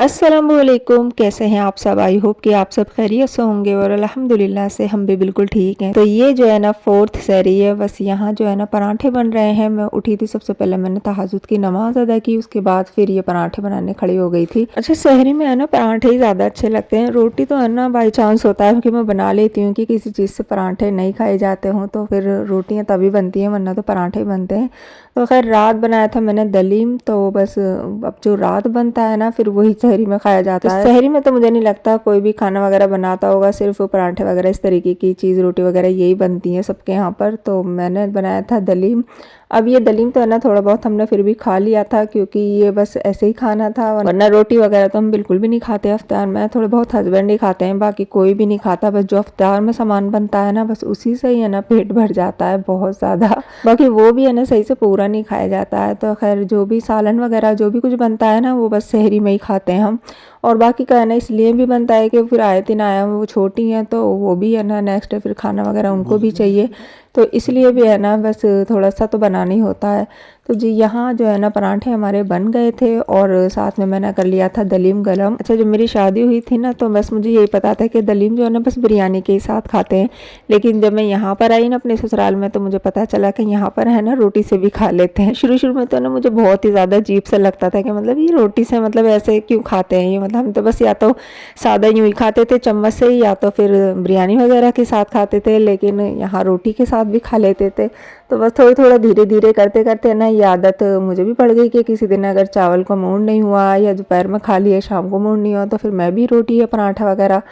अस्सलामुअलैकुम, कैसे हैं आप सब। आई होप कि आप सब खैरियत से होंगे और अल्हम्दुलिल्लाह से हम भी बिल्कुल ठीक हैं। तो ये जो है ना फोर्थ सहरी है। बस यहाँ जो है ना पराठे बन रहे हैं। मैं उठी थी, सबसे पहले मैंने तहज्जुद की नमाज अदा की, उसके बाद फिर ये पराठे बनाने खड़ी हो गई थी। अच्छा, सहरी में है ना पराठे ही ज़्यादा अच्छे लगते हैं। रोटी तो है ना बाई चांस होता है कि मैं बना लेती हूँ कि किसी चीज़ से पराठे नहीं खाए जाते हों तो फिर रोटियाँ तभी बनती हैं, वरना तो पराठे ही बनते हैं। तो खैर रात बनाया था मैंने दलीम, तो बस अब जो रात बनता है ना फिर वही सहरी में खाया जाता है। सहरी में तो मुझे नहीं लगता कोई भी खाना वगैरह बनाता होगा, सिर्फ पराठे वगैरह इस तरीके की चीज़, रोटी वगैरह यही बनती है सबके यहाँ पर। तो मैंने बनाया था दलीम। अब ये दलीम तो है ना थोड़ा बहुत हमने फिर भी खा लिया था, क्योंकि ये बस ऐसे ही खाना था, वरना रोटी वगैरह तो हम बिल्कुल भी नहीं खाते अफ्तार में। थोड़े बहुत हस्बैंड ही खाते हैं, बाकी कोई भी नहीं खाता। बस जो अफ्तार में सामान बनता है ना बस उसी से ही है ना पेट भर जाता है बहुत ज़्यादा। बाकी वो भी है ना सही से पूरा नहीं खाया जाता है। तो खैर जो भी सालन वगैरह जो भी कुछ बनता है ना वो बस सहरी में ही खाते हैं हम। और बाकी का है ना इसलिए भी बनता है कि फिर आए दिन आया वो छोटी हैं तो वो भी है ना नेक्स्ट फिर खाना वगैरह उनको भी चाहिए, तो इसलिए भी है ना बस थोड़ा सा तो बनाना ही होता है। तो जी यहाँ जो है ना पराठे हमारे बन गए थे और साथ में मैंने कर लिया था दलीम गरम। अच्छा, जब मेरी शादी हुई थी ना तो बस मुझे यही पता था कि दलीम जो है ना बस बिरयानी के ही साथ खाते हैं, लेकिन जब मैं यहाँ पर आई ना अपने ससुराल में तो मुझे पता चला कि यहाँ पर है ना रोटी से भी खा लेते हैं। शुरू शुरू में तो ना मुझे बहुत ही ज़्यादा अजीब सा लगता था कि मतलब ये रोटी से मतलब ऐसे क्यों खाते हैं ये, मतलब हम तो बस या तो सादा यूँ ही खाते थे चम्मच से ही, या तो फिर बिरयानी वगैरह के साथ खाते थे, लेकिन यहाँ रोटी के साथ भी खा लेते थे। तो बस थोड़ा थोड़ा धीरे धीरे करते करते ना ये आदत मुझे भी पड़ गई कि किसी दिन अगर चावल का मूड नहीं हुआ या दोपहर में खा लिया शाम को मूड नहीं हुआ तो फिर मैं भी रोटी या पराठा वगैरह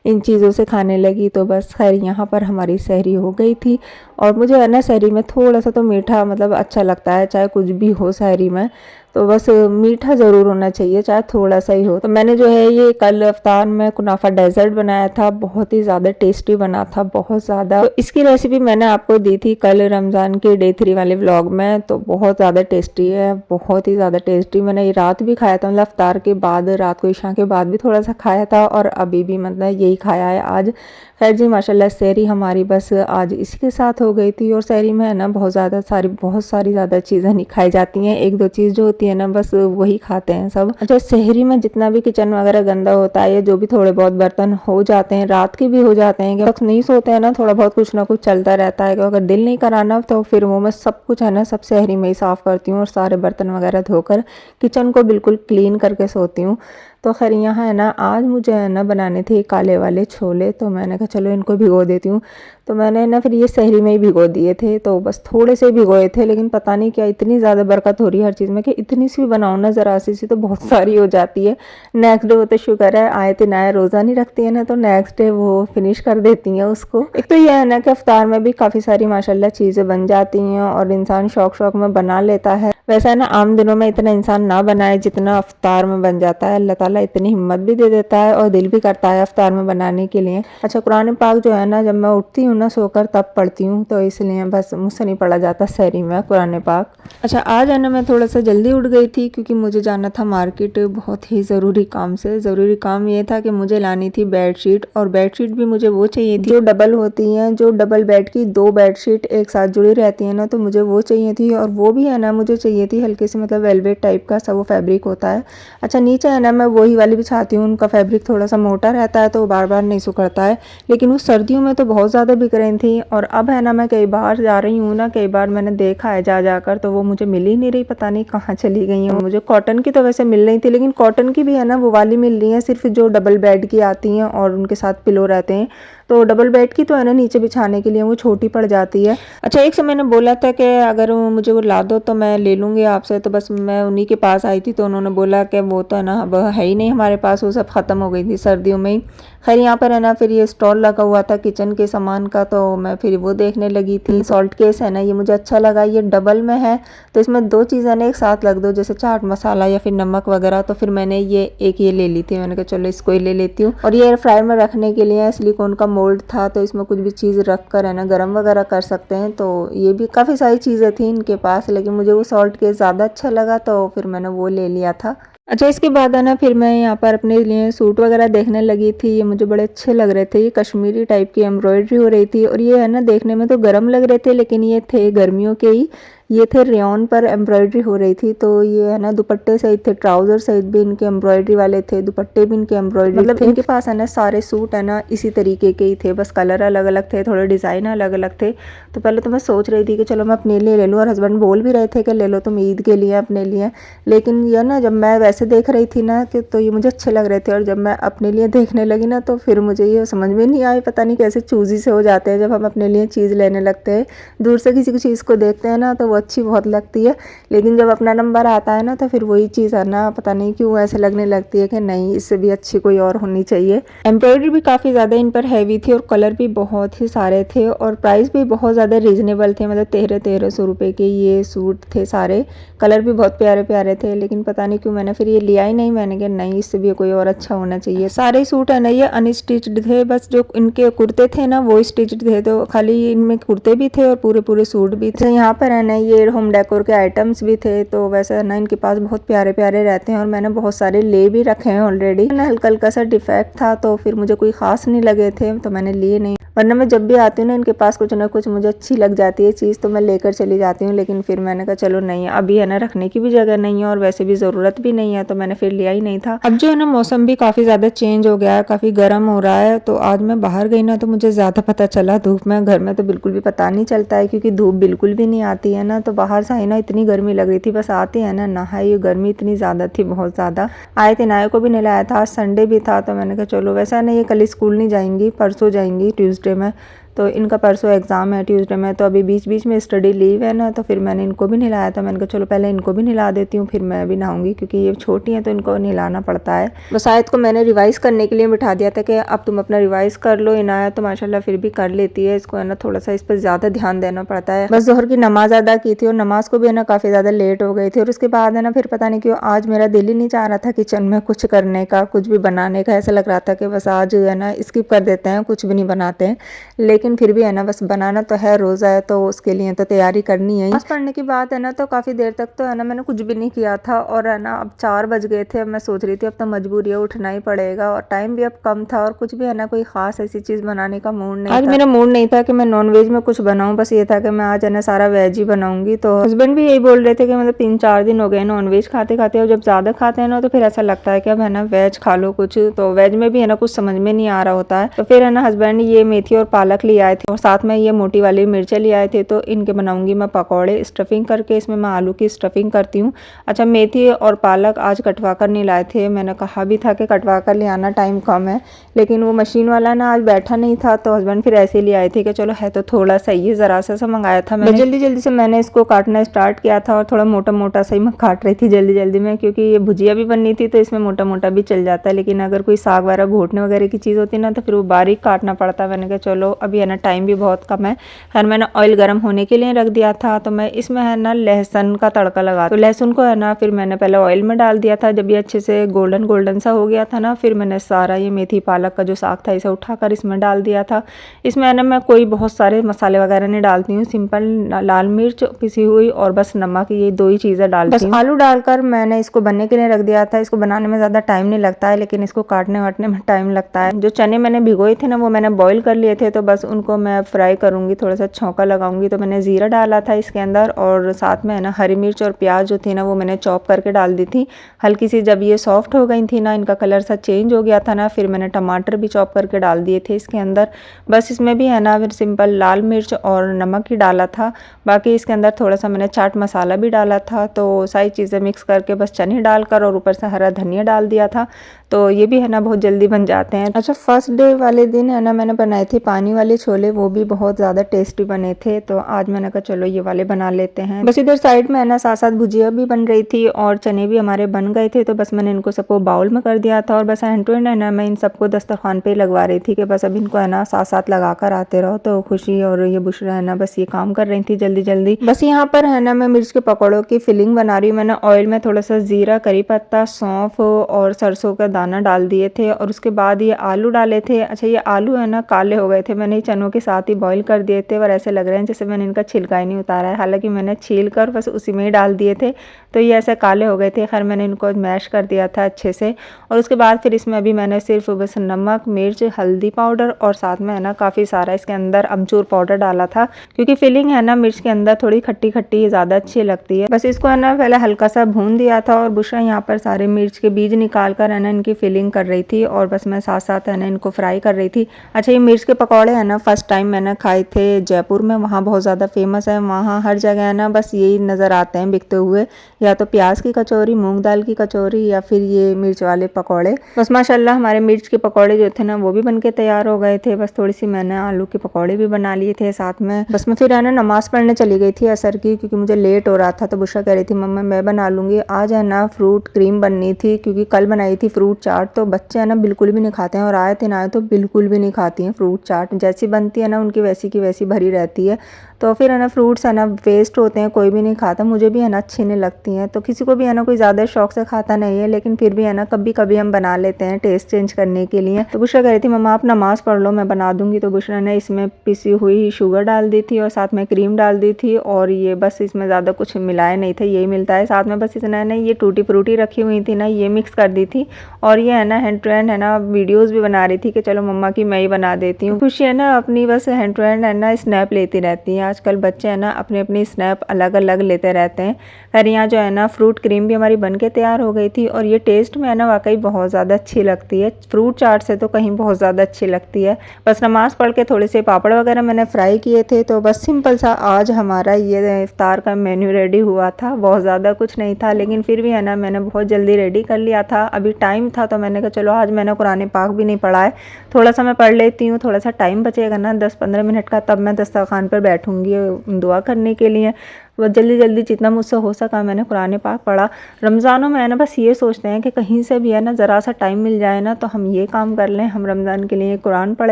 इन चीज़ों से खाने लगी। तो बस खैर यहाँ पर हमारी सहरी हो गई थी। और मुझे है ना सहरी में थोड़ा सा तो मीठा मतलब अच्छा लगता है, चाहे कुछ भी हो सहरी में तो बस मीठा ज़रूर होना चाहिए, चाहे थोड़ा सा ही हो। तो मैंने जो है ये कल अफ्तार में कुनाफा डेजर्ट बनाया था, बहुत ही ज़्यादा टेस्टी बना था, बहुत ज़्यादा। तो इसकी रेसिपी मैंने आपको दी थी कल रमज़ान के डे 3 वाले व्लॉग में, तो बहुत ज़्यादा टेस्टी है, बहुत ही ज़्यादा टेस्टी। मैंने ये रात भी खाया था, मतलब अफ्तार के बाद, रात को इशा के बाद भी थोड़ा सा खाया था और अभी भी मतलब यही खाया है आज। खैर जी माशाल्लाह सहरी हमारी बस आज इसके साथ हो गई थी। और सहरी में है ना बहुत सारी ज़्यादा चीज़ें नहीं खाई जाती हैं, एक दो चीज़ जो होती है ना बस वही खाते हैं सब। अच्छा, सहरी में जितना भी किचन वगैरह गंदा होता है या जो भी थोड़े बहुत बर्तन हो जाते हैं, रात के भी हो जाते हैं, वक्त नहीं सोते हैं ना थोड़ा बहुत कुछ ना कुछ चलता रहता है, अगर दिल नहीं कराना तो फिर वो मैं सब कुछ है ना सब सहरी में ही साफ़ करती हूँ और सारे बर्तन वगैरह धोकर किचन को बिल्कुल क्लीन करके सोती हूँ। तो खैर यहाँ है ना आज मुझे है ना बनाने थे काले वाले छोले, तो मैंने कहा चलो इनको भिगो देती हूँ। तो मैंने ना फिर ये सहरी में ही भिगो दिए थे, तो बस थोड़े से भिगोए थे, लेकिन पता नहीं क्या इतनी ज़्यादा बरकत हो रही है हर चीज़ में कि इतनी सी भी बनाओ ना ज़रा सी तो बहुत सारी हो जाती है। नेक्स्ट डे वो तो शुक्र है आए दिन आए, रोज़ा नहीं रखती है ना तो नेक्स्ट डे वो फिनिश कर देती हैं उसको। एक तो यह है ना कि अफ्तार में भी काफ़ी सारी माशाल्लाह चीज़ें बन जाती हैं और इंसान शौक शौक में बना लेता है। वैसा है ना आम दिनों में इतना इंसान ना बनाए जितना अफ्तार में बन जाता है। अल्लाह ताला इतनी हिम्मत भी दे देता है और दिल भी करता है अफ्तार में बनाने के लिए। अच्छा, कुरान पाक जो है ना जब मैं उठती हूँ ना सोकर तब पढ़ती हूँ, तो इसलिए बस मुझसे नहीं पढ़ा जाता सहरी में कुरान पाक। अच्छा, आज है ना मैं थोड़ा सा जल्दी उठ गई थी क्योंकि मुझे जाना था मार्केट बहुत ही ज़रूरी काम से। ज़रूरी काम ये था कि मुझे लानी थी बेडशीट, और बेडशीट भी मुझे वो चाहिए थी जो डबल होती हैं, जो डबल बेड की 2 बेडशीट एक साथ जुड़ी रहती हैं ना, तो मुझे वो चाहिए थी। और वो भी है ना मुझे चाहिए थी हल्के से मतलब वेलवेट टाइप का सा वो फैब्रिक होता है। अच्छा, नीचे है ना मैं वही वाली बिछाती हूँ, उनका फैब्रिक थोड़ा सा मोटा रहता है तो बार बार नहीं सुखड़ता है, लेकिन उस सर्दियों में तो बहुत ज़्यादा बिक रही थी। और अब है ना मैं कई बार जा रही हूँ ना, कई बार मैंने देखा है जा जाकर तो वो मुझे मिल ही नहीं रही, पता नहीं कहाँ चली गई हैं। मुझे कॉटन की तो वैसे मिल रही थी, लेकिन कॉटन की भी है ना वो वाली मिल रही है सिर्फ जो डबल बेड की आती हैं और उनके साथ पिलो रहते हैं। तो डबल बेड की तो है ना नीचे बिछाने के लिए वो छोटी पड़ जाती है। अच्छा, एक से मैंने बोला था कि अगर मुझे वो ला दो तो मैं ले लूँगी आपसे, तो बस मैं उन्हीं के पास आई थी तो उन्होंने बोला कि वो तो है ना अब है ही नहीं हमारे पास, वो सब ख़त्म हो गई थी सर्दियों में ही। खैर यहाँ पर है ना फिर ये स्टॉल लगा हुआ था किचन के सामान का, तो मैं फिर वो देखने लगी थी। सॉल्ट केस है ना ये मुझे अच्छा लगा, ये डबल में है तो इसमें 2 चीज़ें ना एक साथ लग दो, जैसे चाट मसाला या फिर नमक वगैरह। तो फिर मैंने ये ले ली थी, मैंने कहा चलो इसको ही ले लेती हूँ। और ये एयर फ्रायर में रखने के लिए सिलिकॉन का मोल्ड था, तो इसमें कुछ भी चीज़ रख कर है ना गर्म वगैरह कर सकते हैं। तो ये भी काफ़ी सारी चीज़ें थी इनके पास, लेकिन मुझे वो सॉल्ट केस ज़्यादा अच्छा लगा तो फिर मैंने वो ले लिया था। अच्छा, इसके बाद है ना फिर मैं यहाँ पर अपने लिए सूट वगैरह देखने लगी थी। ये मुझे बड़े अच्छे लग रहे थे, ये कश्मीरी टाइप की एम्ब्रॉयडरी हो रही थी और ये है ना देखने में तो गर्म लग रहे थे, लेकिन ये थे गर्मियों के ही। ये थे रेयॉन पर एम्ब्रॉयडरी हो रही थी। तो ये है ना दुपट्टे सहित थे, ट्राउजर सहित भी इनके एम्ब्रॉयडरी वाले थे, दुपट्टे भी इनके एम्ब्रॉयडरी मतलब थे। इनके पास है ना सारे सूट है ना इसी तरीके के ही थे, बस कलर अलग अलग थे, थोड़े डिज़ाइन अलग अलग थे। तो पहले तो मैं सोच रही थी कि चलो मैं अपने लिए ले लूँ, और हस्बैंड बोल भी रहे थे कि ले लो तुम ईद के लिए अपने लिए। लेकिन ये ना जब मैं वैसे देख रही थी ना कि तो ये मुझे अच्छे लग रहे थे, और जब मैं अपने लिए देखने लगी ना तो फिर मुझे ये समझ में नहीं आई, पता नहीं कैसे चूजी से हो जाते हैं जब हम अपने लिए चीज़ लेने लगते हैं। दूर से किसी की चीज़ को देखते हैं ना तो वो अच्छी बहुत लगती है, लेकिन जब अपना नंबर आता है ना तो फिर वही चीज़ है ना पता नहीं क्यों ऐसे लगने लगती है कि नहीं इससे भी अच्छी कोई और होनी चाहिए। एम्ब्रॉयडरी भी काफ़ी ज़्यादा इन पर हैवी थी, और कलर भी बहुत ही सारे थे, और प्राइस भी बहुत ज़्यादा रीज़नेबल थे, मतलब 1300 रुपये के ये सूट थे सारे। कलर भी बहुत प्यारे प्यारे थे, लेकिन पता नहीं क्यों मैंने फिर ये लिया ही नहीं। मैंने कहा नहीं इससे भी कोई और अच्छा होना चाहिए। सारे सूट है ना ये अनस्टिच्ड थे, बस जो इनके कुर्ते थे ना वो स्टिच्ड थे, तो खाली इनमें कुर्ते भी थे और पूरे पूरे सूट भी थे। यहाँ पर है ना ये होम डेकोर के आइटम्स भी थे, तो वैसे है ना इनके पास बहुत प्यारे प्यारे रहते हैं, और मैंने बहुत सारे ले भी रखे हैं ऑलरेडी। ना हल्का हल्का सा डिफेक्ट था तो फिर मुझे कोई खास नहीं लगे थे तो मैंने लिए नहीं, वरना मैं जब भी आती हूँ ना इनके पास कुछ ना कुछ मुझे अच्छी लग जाती है चीज़ तो मैं लेकर चली जाती हूँ। लेकिन फिर मैंने कहा चलो नहीं, अभी है ना रखने की भी जगह नहीं है और वैसे भी ज़रूरत भी नहीं है, तो मैंने फिर लिया ही नहीं था। अब जो है ना मौसम भी काफ़ी ज़्यादा चेंज हो गया है, काफ़ी गर्म हो रहा है, तो आज मैं बाहर गई ना तो मुझे ज़्यादा पता चला धूप में। घर में तो बिल्कुल भी पता नहीं चलता है क्योंकि धूप बिल्कुल भी नहीं आती है ना, तो बाहर से आई ना इतनी गर्मी लग रही थी, बस आते हैं ना नहाई, गर्मी इतनी ज़्यादा थी, बहुत ज़्यादा। आए थे नाये को भी नहलाया था, आज संडे भी था तो मैंने कहा चलो, वैसा ना ये कल स्कूल नहीं जाएंगी, परसों जाएंगी ट्यूसडे में, तो इनका परसों एग्ज़ाम है ट्यूसडे में, तो अभी बीच बीच में स्टडी लीव है ना, तो फिर मैंने इनको भी नहलाया था। मैंने कहा चलो पहले इनको भी नहला देती हूँ फिर मैं भी नहाऊंगी, क्योंकि ये छोटी हैं तो इनको नहलाना पड़ता है। बस आयत को मैंने रिवाइज़ करने के लिए बिठा दिया था कि अब तुम अपना रिवाइज़ कर लो। इनायत तो माशाल्लाह फिर भी कर लेती है, इसको है ना थोड़ा सा इस पर ज़्यादा ध्यान देना पड़ता है। बस ज़ोहर की नमाज़ अदा की थी और नमाज़ को भी है ना काफ़ी ज़्यादा लेट हो गई थी, और उसके बाद है ना फिर पता नहीं क्यों आज मेरा दिल ही नहीं चाह रहा था किचन में कुछ करने का, कुछ भी बनाने का। ऐसा लग रहा था कि बस आज है ना स्किप कर देते हैं, कुछ भी नहीं बनाते हैं, लेकिन फिर भी है ना बस बनाना तो है, रोज़ा है तो उसके लिए तो तैयारी करनी है। नमाज़ पढ़ने की बात है ना तो काफ़ी देर तक तो है ना मैंने कुछ भी नहीं किया था, और है ना अब 4 बज गए थे। अब मैं सोच रही थी अब तो मजबूरी है, उठना ही पड़ेगा, और टाइम भी अब कम था, और कुछ भी है ना कोई ख़ास ऐसी चीज़ बनाने का मूड नहीं था। आज मेरा मूड नहीं था कि मैं नॉनवेज में कुछ बनाऊँ, बस ये था कि मैं आज है ना सारा वेज ही बनाऊंगी। तो हस्बैंड भी यही बोल रहे थे कि मतलब 3-4 दिन हो गए नॉनवेज खाते खाते, और जब ज़्यादा खाते हैं ना तो फिर ऐसा लगता है कि अब है ना वेज खा लो कुछ, तो वेज में भी है ना कुछ समझ में नहीं आ रहा होता है। तो फिर है ना हस्बैंड ये मेथी और पालक ले आए थे, और साथ में ये मोटी वाली मिर्चें ले आए थे, तो इनके बनाऊंगी मैं पकौड़े स्टफिंग करके। इसमें मैं आलू की स्टफिंग करती हूँ। अच्छा, मेथी और पालक आज कटवा कर नहीं लाए थे, मैंने कहा भी था कि कटवा कर ले आना, टाइम कम है, लेकिन वो मशीन वाला ना आज बैठा नहीं था, तो हस्बैंड फिर ऐसे ले आए थे कि चलो है तो थोड़ा सा ही, ज़रा सा मंगाया था मैंने। जल्दी जल्दी से मैंने इसको काटना स्टार्ट किया था, और थोड़ा मोटा मोटा सा ही मैं काट रही थी जल्दी जल्दी में, क्योंकि ये भुजिया भी बननी थी तो इसमें मोटा मोटा भी चल जाता है, लेकिन अगर कोई साग वगैरह घोटने वगैरह की चीज़ होती है ना तो फिर वो बारीक काटना पड़ता है। मैंने कहा चलो अभी है ना टाइम भी बहुत कम है। खैर मैंने ऑयल गर्म होने के लिए रख दिया था, तो मैं इसमें है ना लहसुन का तड़का लगा, तो लहसुन को है ना फिर मैंने पहले ऑयल में डाल दिया था। जब ये अच्छे से गोल्डन गोल्डन सा हो गया था ना, फिर मैंने सारा ये मेथी पालक का जो साग था इसे उठाकर इसमें डाल दिया था। इसमें है ना मैं कोई बहुत सारे मसाले वगैरह नहीं डालती हूँ, सिंपल लाल मिर्च पिसी हुई और बस नमक, ये 2 ही चीज़ें डालती हूँ। आलू डालकर मैंने इसको बनने के लिए रख दिया था। इसको बनाने में ज़्यादा टाइम नहीं लगता है, लेकिन इसको काटने वाटने में टाइम लगता है। जो चने मैंने भिगोए थे ना वो मैंने बॉईल कर लिए थे, तो बस उनको मैं फ्राई करूँगी, थोड़ा सा छौंका लगाऊंगी। तो मैंने ज़ीरा डाला था इसके अंदर, और साथ में है ना हरी मिर्च और प्याज जो थी ना वो मैंने चॉप करके डाल दी थी। हल्की सी जब ये सॉफ्ट हो गई थी ना, इनका कलर सा चेंज हो गया था ना, फिर मैंने टमाटर भी चॉप करके डाल दिए थे इसके अंदर। बस इसमें भी है ना फिर सिंपल लाल मिर्च और नमक ही डाला था, बाकी इसके अंदर थोड़ा सा मैंने चाट मसाला भी डाला था। तो सारी चीज़ें मिक्स करके बस चने डालकर और ऊपर से हरा धनिया डाल दिया था, तो ये भी है ना बहुत जल्दी बन जाते हैं। अच्छा, फर्स्ट डे वाले दिन है ना मैंने बनाए थे पानी वाले छोले, वो भी बहुत ज़्यादा टेस्टी बने थे, तो आज मैंने कहा चलो ये वाले बना लेते हैं। बस इधर साइड में है ना साथ साथ भुजिया भी बन रही थी और चने भी हमारे बन गए थे, तो बस मैंने इनको सबको बाउल में कर दिया था, और बस हैंड टू हैंड है ना मैं इन सबको दस्तरखान पे लगवा रही थी कि बस अब इनको है ना साथ साथ लगा कर आते रहो। तो खुशी और ये बुशरा है ना बस ये काम कर रही थी जल्दी जल्दी। बस यहाँ पर है ना मैं मिर्च के पकौड़ों की फिलिंग बना रही हूँ। मैंने ऑयल में थोड़ा सा जीरा, करी पत्ता, सौंफ और सरसों का दाना डाल दिए थे, और उसके बाद ये आलू डाले थे। अच्छा, ये आलू है ना काले हो गए थे, मैंने चनों के साथ ही बॉईल कर दिए थे और ऐसे लग रहे हैं जैसे मैंने इनका छिलका ही नहीं उतारा है। हालांकि मैंने छील कर बस उसी में ही डाल दिए थे, तो ये ऐसे काले हो गए थे। खैर मैंने इनको मैश कर दिया था अच्छे से, और उसके बाद फिर इसमें अभी मैंने सिर्फ बस नमक, मिर्च, हल्दी पाउडर और साथ में है ना काफ़ी सारा इसके अंदर अमचूर पाउडर डाला था, क्योंकि फिलिंग है ना मिर्च के अंदर थोड़ी खट्टी खट्टी ज़्यादा अच्छी लगती है। बस इसको है ना पहले हल्का सा भून दिया था, और बुशरा यहाँ पर सारे मिर्च के बीज निकाल कर है ना इनकी फिलिंग कर रही थी, और बस मैं साथ साथ है ना इनको फ्राई कर रही थी। अच्छा, ये मिर्च के पकौड़े है ना फर्स्ट टाइम मैंने खाए थे जयपुर में, वहाँ बहुत ज़्यादा फेमस है। वहाँ हर जगह है ना बस यही नज़र आते हैं बिकते हुए, या तो प्याज की कचौरी, मूंग दाल की कचौरी, या फिर ये मिर्च वाले पकौड़े। बस माशाल्लाह हमारे मिर्च के पकौड़े जो थे ना वो भी बनके तैयार हो गए थे। बस थोड़ी सी मैंने आलू के पकौड़े भी बना लिए थे साथ में। बस मैं फिर है ना नमाज़ पढ़ने चली गई थी असर की, क्योंकि मुझे लेट हो रहा था। तो बुशरा कह रही थी मम्मा मैं बना लूँगी। आज है ना फ्रूट क्रीम बननी थी, क्योंकि कल बनाई थी फ्रूट चाट, तो बच्चे है ना बिल्कुल भी नहीं खाते हैं, और आए थे ना आए तो बिल्कुल भी नहीं खाती हैं फ्रूट चाट। जैसी बनती है ना उनकी वैसी की वैसी भरी रहती है। तो फिर है ना फ्रूट्स है ना वेस्ट होते हैं, कोई भी नहीं खाता, मुझे भी है ना अच्छी नहीं लगती हैं। तो किसी को भी है ना कोई ज़्यादा शौक से खाता नहीं है, लेकिन फिर भी है ना कभी कभी हम बना लेते हैं टेस्ट चेंज करने के लिए। तो बुशरा कह रही थी मम्मा आप नमाज़ पढ़ लो मैं बना दूंगी। तो बुशरा ने इसमें पिसी हुई शुगर डाल दी थी और साथ में क्रीम डाल दी थी, और ये बस इसमें ज़्यादा कुछ मिलाया नहीं था, यही मिलता है। साथ में बस इसने ना ये टूटी फ्रूटी रखी हुई थी ना, ये मिक्स कर दी थी, और ये है ना हैंड टू हैंड है ना वीडियोस भी बना रही थी कि चलो मम्मा की मैं ही बना देती हूँ। खुशी है ना अपनी बस हैंड टू हैंड है ना स्नैप लेती रहती है। आजकल बच्चे है ना अपनी अपनी स्नैप अलग अलग लेते रहते हैं। खैर यहाँ जो है ना फ्रूट क्रीम भी हमारी बन के तैयार हो गई थी, और ये टेस्ट में है ना वाकई बहुत ज़्यादा अच्छी लगती है, फ्रूट चाट से तो कहीं बहुत ज़्यादा अच्छी लगती है। बस नमाज़ पढ़ के थोड़े से पापड़ वगैरह मैंने फ्राई किए थे, तो बस सिंपल सा आज हमारा ये इफ्तार का मेन्यू रेडी हुआ था। बहुत ज़्यादा कुछ नहीं था, लेकिन फिर भी है ना मैंने बहुत जल्दी रेडी कर लिया था। अभी टाइम था तो मैंने कहा चलो आज मैंने कुरान पाक भी नहीं पढ़ा है, थोड़ा सा मैं पढ़ लेती हूँ, थोड़ा सा टाइम बचेगा ना 10-15 मिनट का, तब मैं दस्तरखान पर बैठूँगी दुआ करने के लिए। वो जल्दी जल्दी जितना मुझसे हो सका मैंने कुरान पाक पढ़ा। रमज़ानों में है ना बस ये सोचते हैं कि कहीं से भी है ना ज़रा सा टाइम मिल जाए ना तो हम ये काम कर लें, हम रमज़ान के लिए कुरान पढ़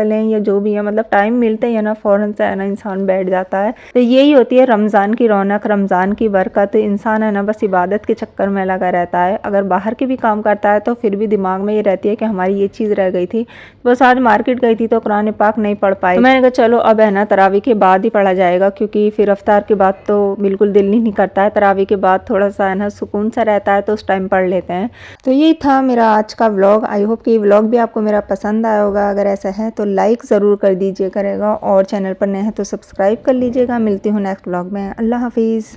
लें, या जो भी है मतलब टाइम मिलते ही है ना फ़ौरन से है ना इंसान बैठ जाता है। तो यही होती है रमज़ान की रौनक, रमज़ान की बरकत। इंसान है ना बस इबादत के चक्कर में लगा रहता है, अगर बाहर के भी काम करता है तो फिर भी दिमाग में ये रहती है कि हमारी ये चीज़ रह गई थी। बस आज मार्केट गई थी तो कुरान पाक नहीं पढ़ पाई, तो मैंने कहा चलो अब है ना तरावी के बाद ही पढ़ा जाएगा, क्योंकि फिर अफ्तार के बाद तो बिल्कुल दिल नहीं करता है। तरावी के बाद थोड़ा सा है ना सुकून सा रहता है, तो उस टाइम पढ़ लेते हैं। तो यही था मेरा आज का व्लॉग। आई होप कि ये व्लॉग भी आपको मेरा पसंद आया होगा। अगर ऐसा है तो लाइक ज़रूर कर दीजिए करेगा, और चैनल पर नए हैं तो सब्सक्राइब कर लीजिएगा। मिलती हूँ नेक्स्ट व्लॉग में। अल्लाह हाफिज़।